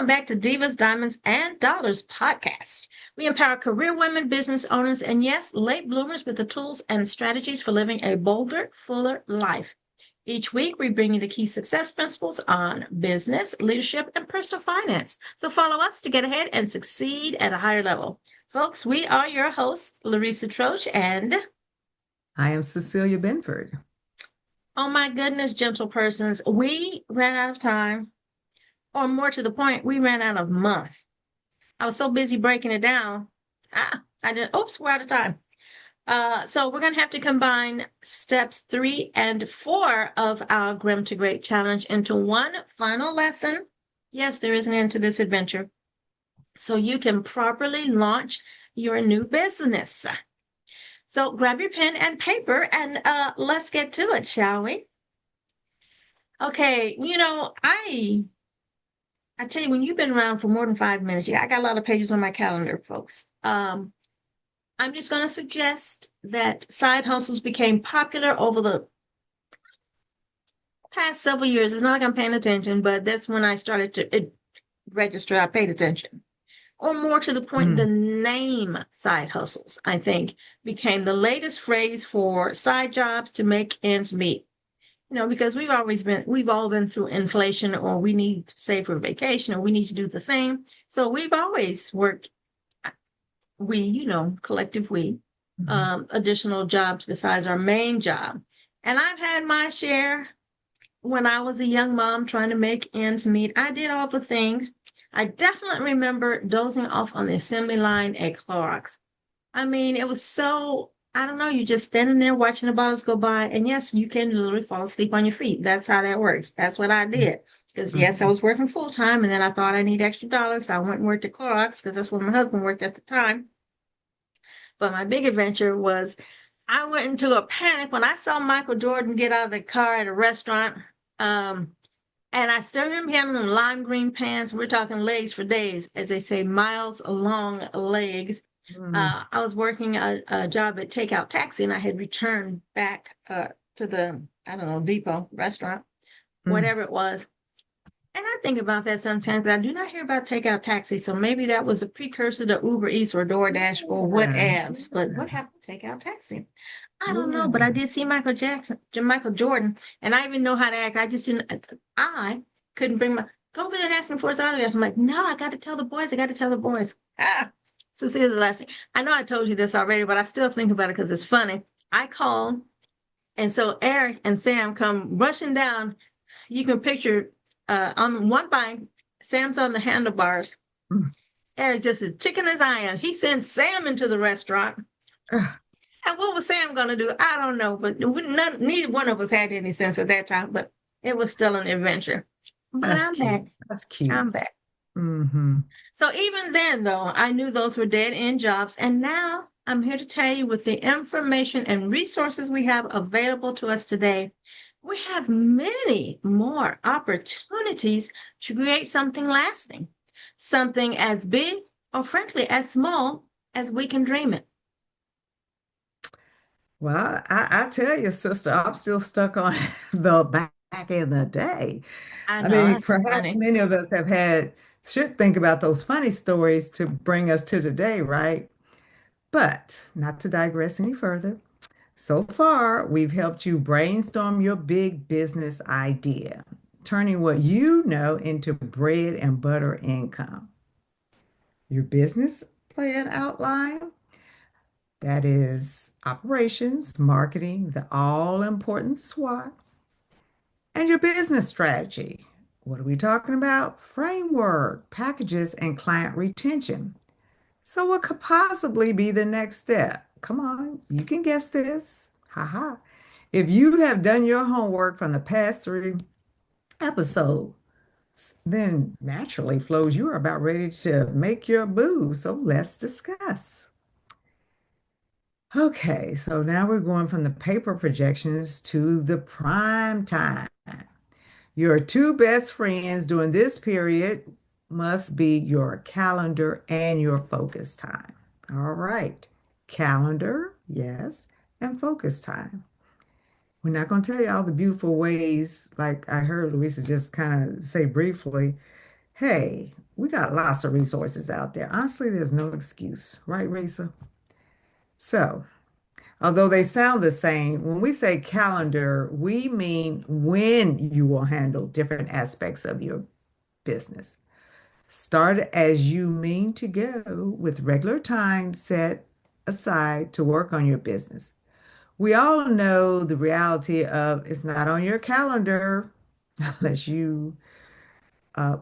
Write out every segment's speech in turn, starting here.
welcome back to Divas, Diamonds, and Dollars podcast. We empower career women, business owners, and yes, late bloomers with the tools and strategies for living a bolder, fuller life. Each week, we bring you the key success principles on business, leadership, and personal finance. So follow us to get ahead and succeed at a higher level. Folks, we are your hosts, Larisa Troche, and I am Cecilia Benford. oh my goodness, gentle persons, we ran out of time, or more to the point, we ran out of month. I was so busy breaking it down. I did. Oops, we're out of time. So we're going to have to combine steps 3 and 4 of our Grim to Great challenge into one final lesson. Yes, there is an end to this adventure. So you can properly launch your new business. So grab your pen and paper and let's get to it, shall we? Okay, I tell you, when you've been around for more than 5 minutes, yeah, I got a lot of pages on my calendar, folks. I'm just going to suggest that side hustles became popular over the past several years. It's not like I'm paying attention, but that's when I started to register. I paid attention. Or more to the point, the Mm, name side hustles, I think, became the latest phrase for side jobs to make ends meet. Because we've all been through inflation, or we need to save for vacation, or we need to do the thing. So we've always worked, collective mhm. additional jobs besides our main job. And I've had my share when I was a young mom trying to make ends meet. I did all the things. I definitely remember dozing off on the assembly line at Clorox. I mean, it was so, I don't know, you're just standing there watching the bottles go by. And yes, you can literally fall asleep on your feet. That's how that works. That's what I did. Because yes, I Mhm. was working full time, and then I thought I need extra dollars. So I went and worked at Clorox because that's where my husband worked at the time. But my big adventure was I went into a panic when I saw Michael Jordan get out of the car at a restaurant. Um, and I still remember him in lime green pants. We're talking legs for days, as they say, miles long legs. Mm, I was working a job at Takeout Taxi, and I had returned back to the, I don't know, depot restaurant, mm. whatever it was. And I think about that sometimes. I do not hear about Takeout Taxi, so maybe that was a precursor to Uber Eats or DoorDash or what Yeah, else. But what happened to Takeout Taxi? I don't know, yeah. but I did see Michael Jordan, and I even know how to act. I just didn't. I couldn't bring my go over there and ask him for his autograph. I'm like, no, I got to tell the boys. I got to tell the boys. So here's the last thing. I know I told you this already, but I still think about it because it's funny. I call, and so Eric and Sam come rushing down. You can picture on one bike, Sam's on the handlebars. Mm. Eric just is chicken as I am. He sends Sam into the restaurant. Ah, And what was Sam going to do? I don't know, but neither one of us had any sense at that time, but it was still an adventure. But that's I'm cute. back. That's cute. I'm back. Hmm. So even then, though, I knew those were dead end jobs. And now I'm here to tell you with the information and resources we have available to us today, we have many more opportunities to create something lasting, something as big or frankly as small as we can dream it. Well, I tell you, sister, I'm still stuck on the back in the day. I I know mean, that's so perhaps funny. many of us should think about those funny stories to bring us to today, right? But not to digress any further. So far, we've helped you brainstorm your big business idea, turning what you know into bread and butter income. Your business plan outline, that is operations, marketing, the all-important SWOT, and your business strategy. What are we talking about? Framework, packages, and client retention. So, what could possibly be the next step? Come on, you can guess this. Haha. If you have done your homework from the past 3 episodes, then naturally flows you are about ready to make your move. So let's discuss. Okay, so now we're going from the paper projections to the prime time. Your two best friends during this period must be your calendar and your focus time. All right, calendar, yes, and focus time. We're not going to tell you all the beautiful ways, like I heard Louisa just kind of say briefly. Hey, we got lots of resources out there. Honestly, there's no excuse, right, Risa? So, although they sound the same, when we say calendar, we mean when you will handle different aspects of your business. Start as you mean to go with regular time set aside to work on your business. We all know the reality of it's not on your calendar unless you uh,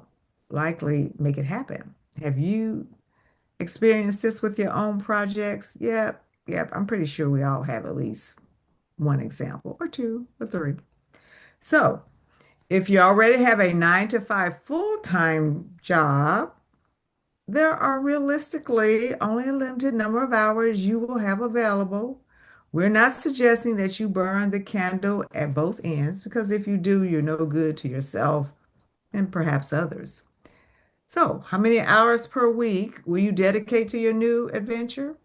likely make it happen. Have you experienced this with your own projects? Yep, yep. I'm pretty sure we all have at least one example or two or three. So, if you already have a 9 to 5 full-time job, there are realistically only a limited number of hours you will have available. We're not suggesting that you burn the candle at both ends because if you do, you're no good to yourself and perhaps others. So, how many hours per week will you dedicate to your new adventure?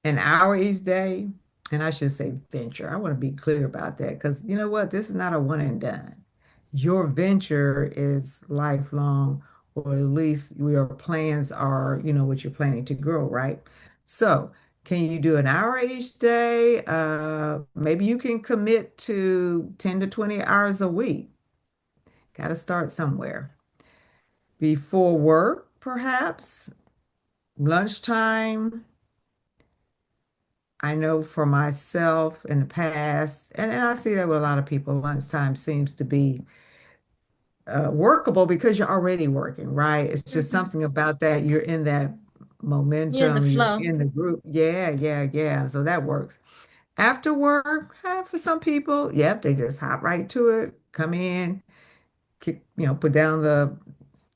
An hour each day. And I should say venture. I want to be clear about that because you know what? This is not a one and done. Your venture is lifelong, or at least your plans are, what you're planning to grow, right? So, can you do an hour each day? Maybe you can commit to 10 to 20 hours a week. Got to start somewhere. Before work, perhaps, lunchtime. I know for myself in the past, and I see that with a lot of people, lunchtime seems to be workable because you're already working, right? It's just Mhm. something about that. You're in that You're in the momentum, you're flow. in the group. Yeah, yeah, yeah. So that works. After work, for some people, yep, they just hop right to it, come in, put down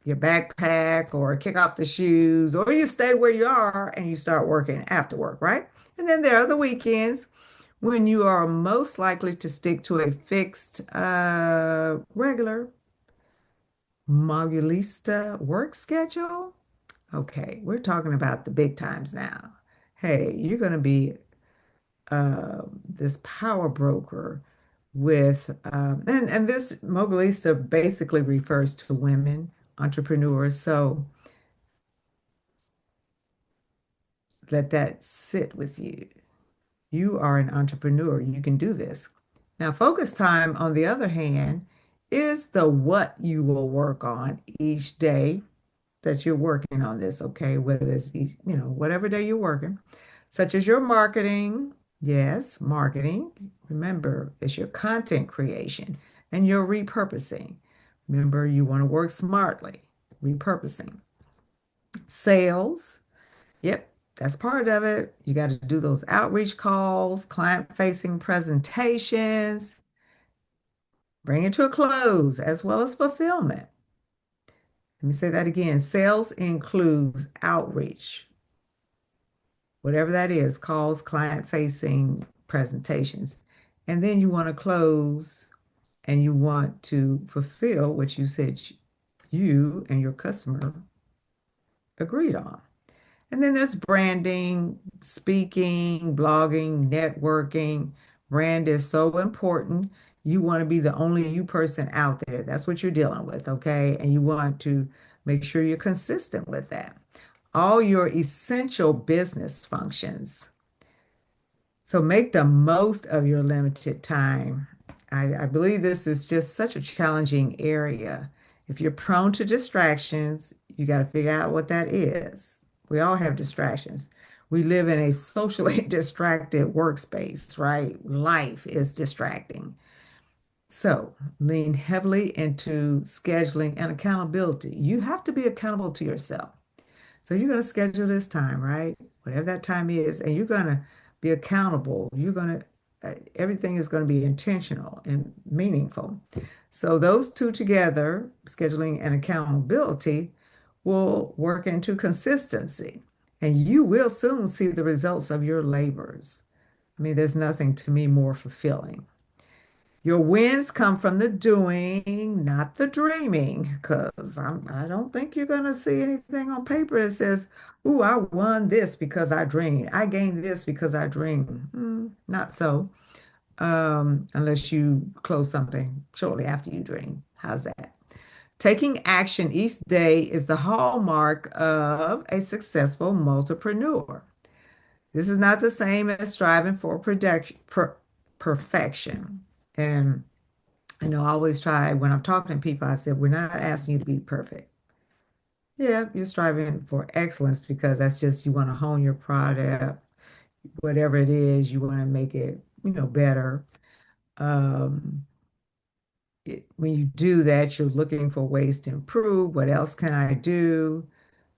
your backpack or kick off the shoes, or you stay where you are and you start working after work, right? And then there are the weekends when you are most likely to stick to a fixed, regular Mogulista work schedule. Okay, we're talking about the big times now. Hey, you're going to be this power broker with, and this Mogulista basically refers to women entrepreneurs. So let that sit with you. You are an entrepreneur. You can do this. Now, focus time, on the other hand, is the what you will work on each day that you're working on this, okay? Whether it's each, whatever day you're working, such as your marketing. Yes, marketing. Remember, it's your content creation and your repurposing. Remember, you want to work smartly, repurposing. Sales. Yep, that's part of it. You got to do those outreach calls, client-facing presentations, bring it to a close, as well as fulfillment. Let me say that again. Sales includes outreach, whatever that is, calls, client-facing presentations. And then you want to close and you want to fulfill what you said you and your customer agreed on. And then there's branding, speaking, blogging, networking. Brand is so important. You want to be the only you person out there. That's what you're dealing with, okay? And you want to make sure you're consistent with that. All your essential business functions. So make the most of your limited time. I believe this is just such a challenging area. If you're prone to distractions, you got to figure out what that is. We all have distractions. We live in a socially distracted workspace, right? Life is distracting. So lean heavily into scheduling and accountability. You have to be accountable to yourself. So you're going to schedule this time, right? Whatever that time is, and you're going to be accountable. Everything is going to be intentional and meaningful. So those two together, scheduling and accountability, will work into consistency. And you will soon see the results of your labors. I mean, there's nothing to me more fulfilling. Your wins come from the doing, not the dreaming, because I don't think you're going to see anything on paper that says, "Ooh, I won this because I dreamed. I gained this because I dreamed." Not so, unless you close something shortly after you dream. How's that? Taking action each day is the hallmark of a successful multipreneur. This is not the same as striving for perfection. And I always try when I'm talking to people, I said, we're not asking you to be perfect. Yeah, you're striving for excellence because that's just you want to hone your product, whatever it is, you want to make it, better. Um, when you do that, you're looking for ways to improve. What else can I do?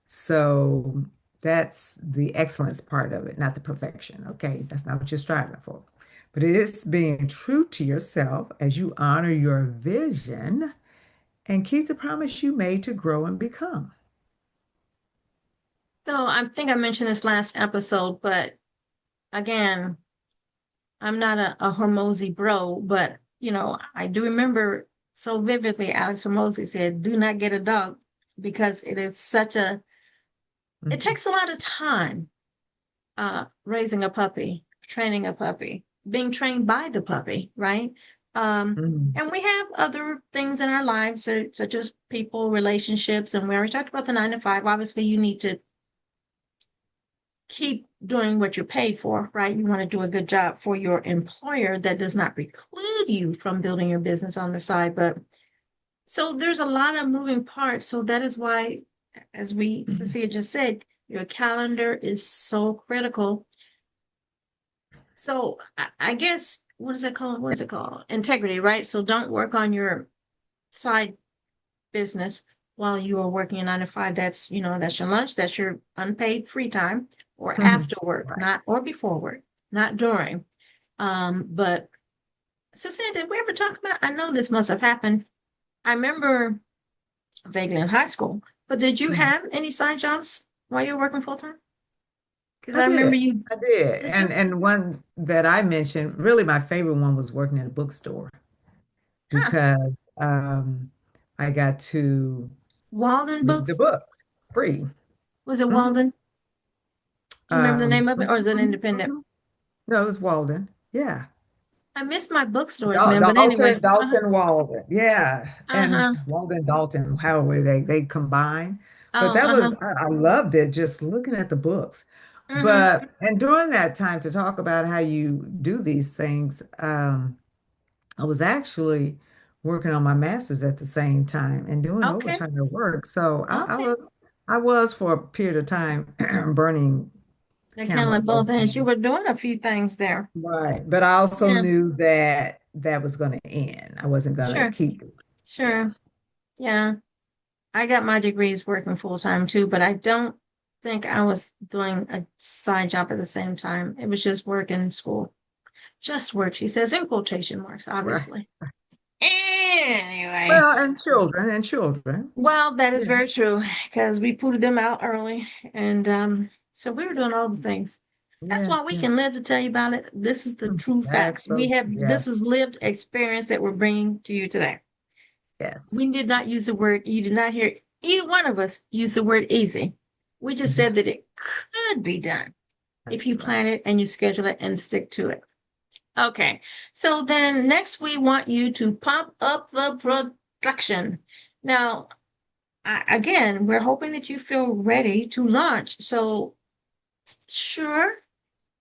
So that's the excellence part of it, not the perfection. Okay, that's not what you're striving for. But it is being true to yourself as you honor your vision and keep the promise you made to grow and become. So I think I mentioned this last episode, but again, I'm not a Hormozy bro, but I do remember so vividly Alex Hormozy said, do not get a dog because it Mhm. takes a lot of time raising a puppy, training a puppy, being trained by the puppy, right? Mhm. And we have other things in our lives, such as people, relationships, and we already talked about the 9 to 5. Obviously, you need to keep doing what you're paid for, right? You want to do a good job for your employer. That does not preclude you from building your business on the side. But so there's a lot of moving parts. So that is why, as Mhm. Cecilia just said, your calendar is so critical. So I guess, what is it called? What is it called? Integrity, right? So don't work on your side business while you are working a 9 to 5. That's your lunch, that's your unpaid free time, or Mhm. after work, Right. not or before work, not during. But Cecilia, did we ever talk about? I know this must have happened. I remember vaguely in high school, but did you Mhm. have any side jobs while you were working full time? Because I I remember did. you. I did. Did And you? and one that I mentioned, really my favorite one was working at a bookstore Huh? because I got to Walden read the Books? book free. Was it hmm Walden? Do you remember the name of it, or is it independent? mhm. No, it was Walden. Yeah. I missed my bookstores, man. But anyway, Dalton, Walden. Yeah. And uh-huh, Walden, Dalton, however they combine. But oh, that uh-huh, was, I loved it just looking at the books. mm-hmm, And during that time to talk about how you do these things, I was actually working on my master's at the same time and doing okay, overtime at work. So okay. I was for a period of time burning They're kind of camel like at both both ends. You ends. were doing a few things there. Right. But I also Yeah, knew that that was going to end. I wasn't going to sure, keep it. Yeah. sure. Yeah, I got my degrees working full time too, but I don't think I was doing a side job at the same time. It was just work and school. Just work, she says, in quotation marks, Right. obviously. Anyway, Well, and children. well, that is Yeah. very true because we put them out early, and so we were doing all the things. That's Yeah. why we Yeah. can live to tell you about it. This is the true That's facts. so, This yes. is lived experience that we're bringing to you today. Yes. We did not use the word, you did not hear either one of us use the word easy. We just said that it could be done if That's you right. plan it and you schedule it and stick to it. Okay. So then next we want you to pump up the production. Now, again, we're hoping that you feel ready to launch. So, sure,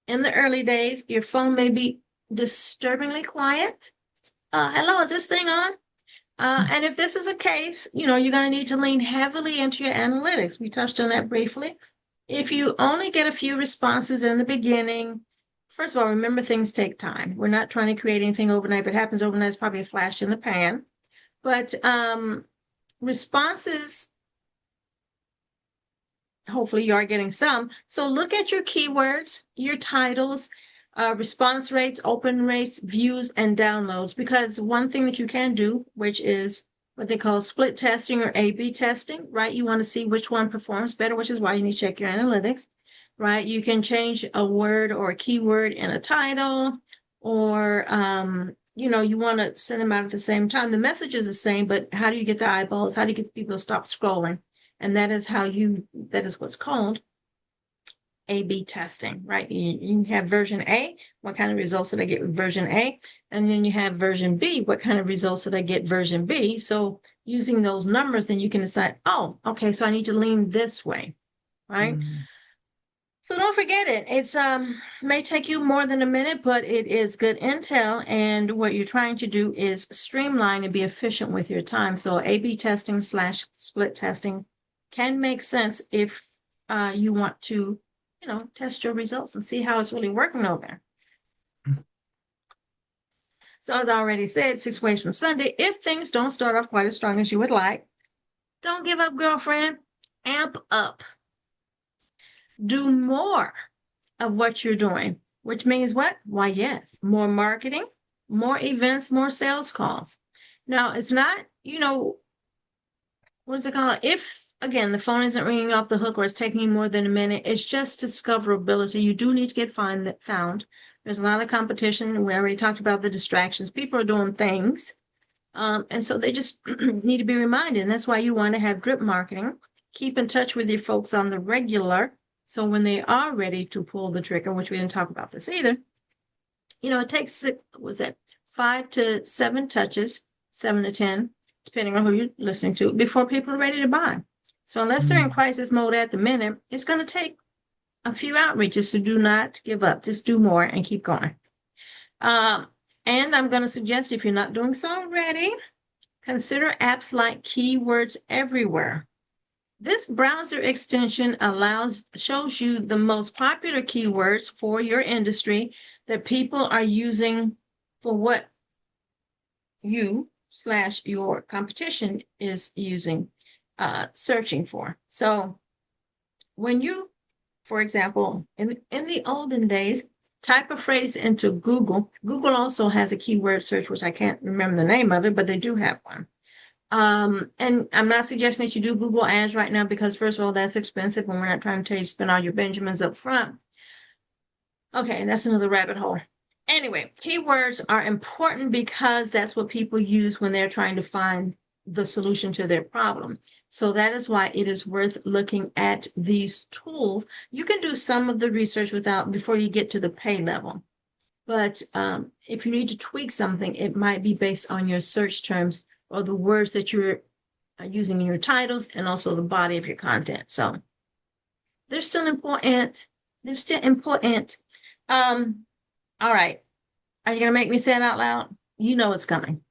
in the early days, your phone may be disturbingly quiet. Hello, is this thing on? And if this is a case, you're going to need to lean heavily into your analytics. We touched on that briefly. If you only get a few responses in the beginning, first of all, remember things take time. We're not trying to create anything overnight. If it happens overnight, it's probably a flash in the pan. But responses, hopefully you are getting some. So look at your keywords, your titles, response rates, open rates, views, and downloads. Because one thing that you can do, which is what they call split testing or A/B testing, right? You want to see which one performs better, which is why you need to check your analytics, right? You can change a word or a keyword in a title, or you want to send them out at the same time. The message is the same, but how do you get the eyeballs? How do you get the people to stop scrolling? And that is what's called A/B testing, right? You have version A, what kind of results did I get with version A? And then you have version B, what kind of results did I get version B? So using those numbers, then you can decide, oh, okay, so I need to lean this way, right? Mm. So don't forget it. It's may take you more than a minute, but it is good intel. And what you're trying to do is streamline and be efficient with your time. So A/B testing slash split testing can make sense if you want to, test your results and see how it's really working over there. So as I already said, 6 ways from Sunday. If things don't start off quite as strong as you would like, don't give up, girlfriend. Amp up. Do more of what you're doing, which means what? Why, yes, more marketing, more events, more sales calls. Now, it's not, what is it called? If, again, the phone isn't ringing off the hook or it's taking you more than a minute, it's just discoverability. You do need to get found. There's a lot of competition. We already talked about the distractions. People are doing things. And so they just need to be reminded. And that's why you want to have drip marketing. Keep in touch with your folks on the regular. So when they are ready to pull the trigger, which we didn't talk about this either, it takes, was it 5 to 7 touches, 7 to 10, depending on who you're listening to, before people are ready to buy. So unless they're in Mm. crisis mode at the minute, it's going to take a few outreaches. So do not give up. Just do more and keep going. Um, and I'm going to suggest, if you're not doing so already, consider apps like Keywords Everywhere. This browser extension shows you the most popular keywords for your industry that people are using for what you/your competition is using, searching for. So when you, for example, in the olden days, type a phrase into Google. Google also has a keyword search, which I can't remember the name of it, but they do have one. And I'm not suggesting that you do Google ads right now because, first of all, that's expensive and we're not trying to tell you to spend all your Benjamins up front. Okay, that's another rabbit hole. Anyway, keywords are important because that's what people use when they're trying to find the solution to their problem. So that is why it is worth looking at these tools. You can do some of the research before you get to the pay level. But if you need to tweak something, it might be based on your search terms or the words that you're using in your titles and also the body of your content. So they're still important. They're still important. All right. Are you going to make me say it out loud? You know it's coming.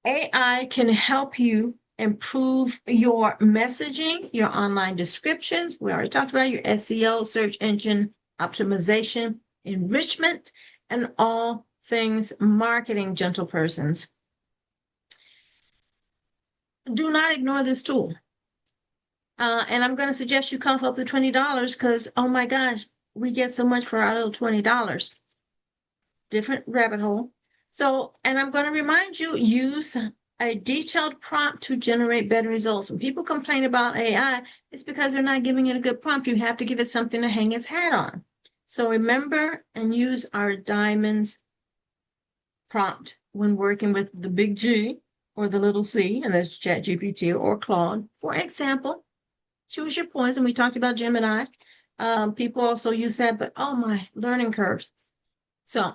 AI can help you improve your messaging, your online descriptions. We already talked about your SEO, search engine optimization, enrichment, and all things marketing, gentle persons. Do not ignore this tool. And I'm going to suggest you cough up the $20 because, oh my gosh, we get so much for our little $20. Different rabbit hole. So, and I'm going to remind you, use a detailed prompt to generate better results. When people complain about AI, it's because they're not giving it a good prompt. You have to give it something to hang its hat on. So remember and use our diamonds prompt when working with the big G or the little c, and that's ChatGPT or Claude. For example, choose your poison. We talked about Gemini. People also use that, but oh my, learning curves. So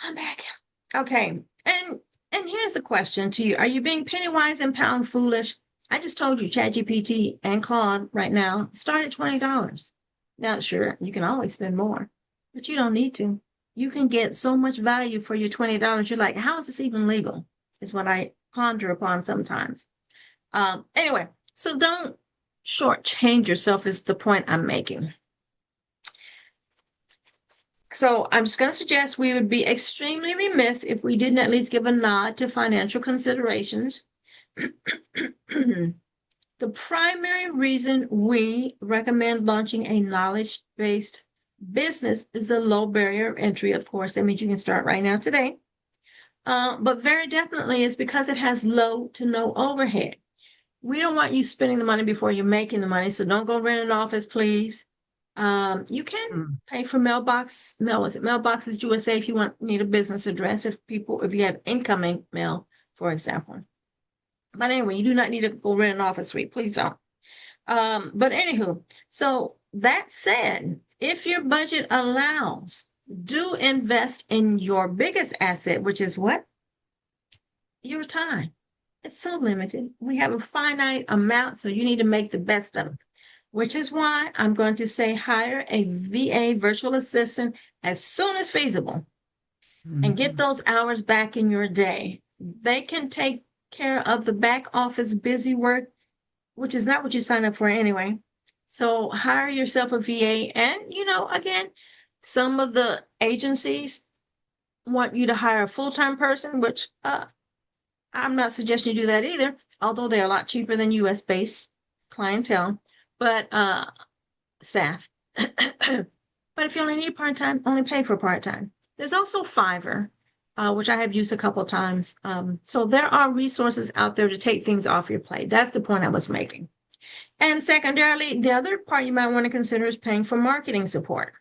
I'm back. Okay. And here's the question to you. Are you being penny wise and pound foolish? I just told you ChatGPT and Claude right now start at $20. Now, sure, you can always spend more, but you don't need to. You can get so much value for your $20. You're like, how is this even legal? Is what I ponder upon sometimes. Anyway, so don't shortchange yourself is the point I'm making. So I'm just going to suggest we would be extremely remiss if we didn't at least give a nod to financial considerations. The primary reason we recommend launching a knowledge-based business is a low barrier of entry, of course. That means you can start right now today. But very definitely is because it has low to no overhead. We don't want you spending the money before you're making the money, so don't go rent an office, please. You can pay for Mailboxes USA if you need a business address, if you have incoming mail, for example. But anyway, you do not need to go rent an office suite. Please don't. But anywho, so that said, if your budget allows, do invest in your biggest asset, which is what? your time. It's so limited. We have a finite amount, so you need to make the best of it, which is why I'm going to say hire a VA virtual assistant as soon as feasible and get Mhm. those hours back in your day. They can take care of the back office busy work, which is not what you signed up for anyway. So hire yourself a VA. And, again, some of the agencies want you to hire a full time person, which I'm not suggesting you do that either, although they're a lot cheaper than US based clientele, but staff. But if you only need part time, only pay for part time. There's also Fiverr, which I have used a couple of times. So there are resources out there to take things off your plate. That's the point I was making. And secondarily, the other part you might want to consider is paying for marketing support.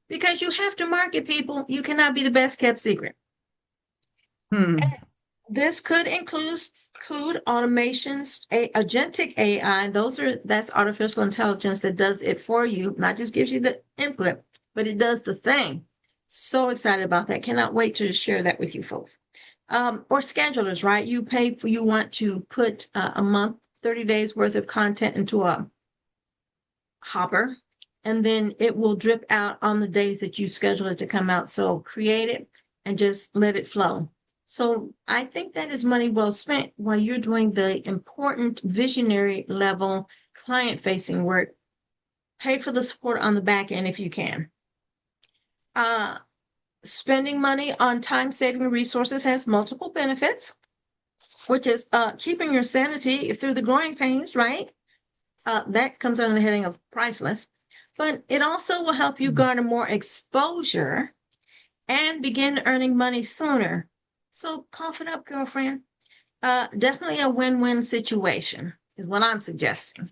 Because you have to market people. You cannot be the best kept secret. Hmm. This could include automations, agentic AI. That's artificial intelligence that does it for you, not just gives you the input, but it does the thing. So excited about that. Cannot wait to share that with you folks. Or schedulers, right? You want to put a month, 30 days worth of content into a hopper, and then it will drip out on the days that you schedule it to come out. So create it and just let it flow. So I think that is money well spent while you're doing the important visionary level client facing work. Pay for the support on the back end if you can. Uh, Spending money on time saving resources has multiple benefits, which is keeping your sanity through the growing pains, right? That comes under the heading of priceless. But it also will help you garner more exposure and begin earning money sooner. So cough it up, girlfriend. Definitely a win-win situation is what I'm suggesting.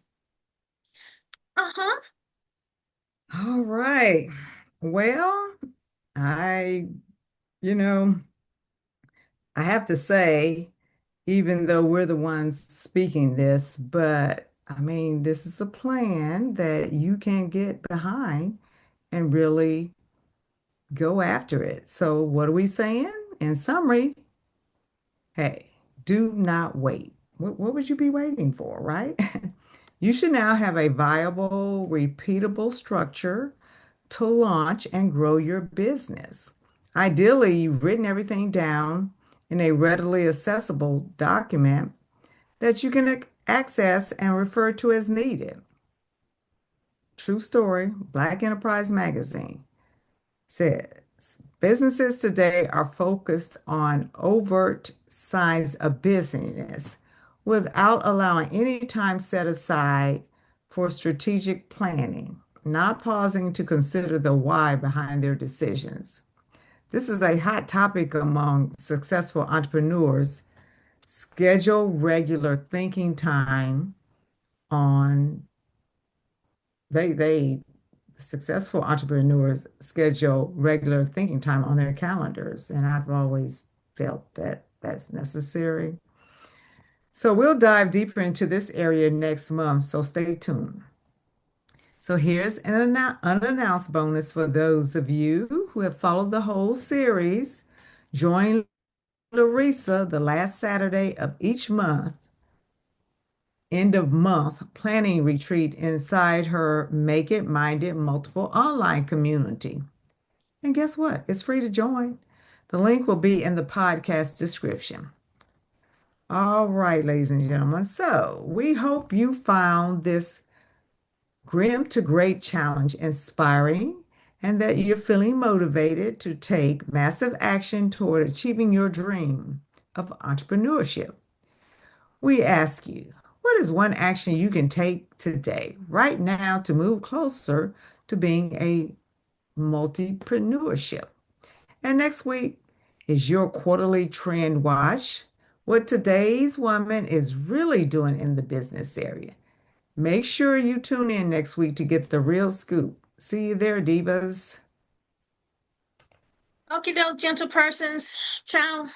Uh-huh. All right. Well, I, you know, I have to say, even though we're the ones speaking this, but I mean, this is a plan that you can get behind and really go after it. So, what are we saying? In summary, hey, do not wait. What would you be waiting for, right? You should now have a viable, repeatable structure to launch and grow your business. Ideally, you've written everything down in a readily accessible document that you can access and refer to as needed. True story, Black Enterprise Magazine says businesses today are focused on overt signs of busyness without allowing any time set aside for strategic planning, not pausing to consider the why behind their decisions. This is a hot topic among successful entrepreneurs. Schedule regular thinking time on they successful entrepreneurs schedule regular thinking time on their calendars, and I've always felt that that's necessary. So we'll dive deeper into this area next month, so stay tuned. So here's an unannounced bonus for those of you who have followed the whole series. Join Larisa the last Saturday of each month, end of month planning retreat inside her Make It Minded Multiple online community. And guess what? It's free to join. The link will be in the podcast description. All right, ladies and gentlemen. So we hope you found this grim to great challenge inspiring and that you're feeling motivated to take massive action toward achieving your dream of entrepreneurship. We ask you, what is one action you can take today, right now, to move closer to being a multipreneurship? And next week is your quarterly trend watch. What today's woman is really doing in the business area. Make sure you tune in next week to get the real scoop. See you there, divas. Okie doke, gentle persons. Ciao.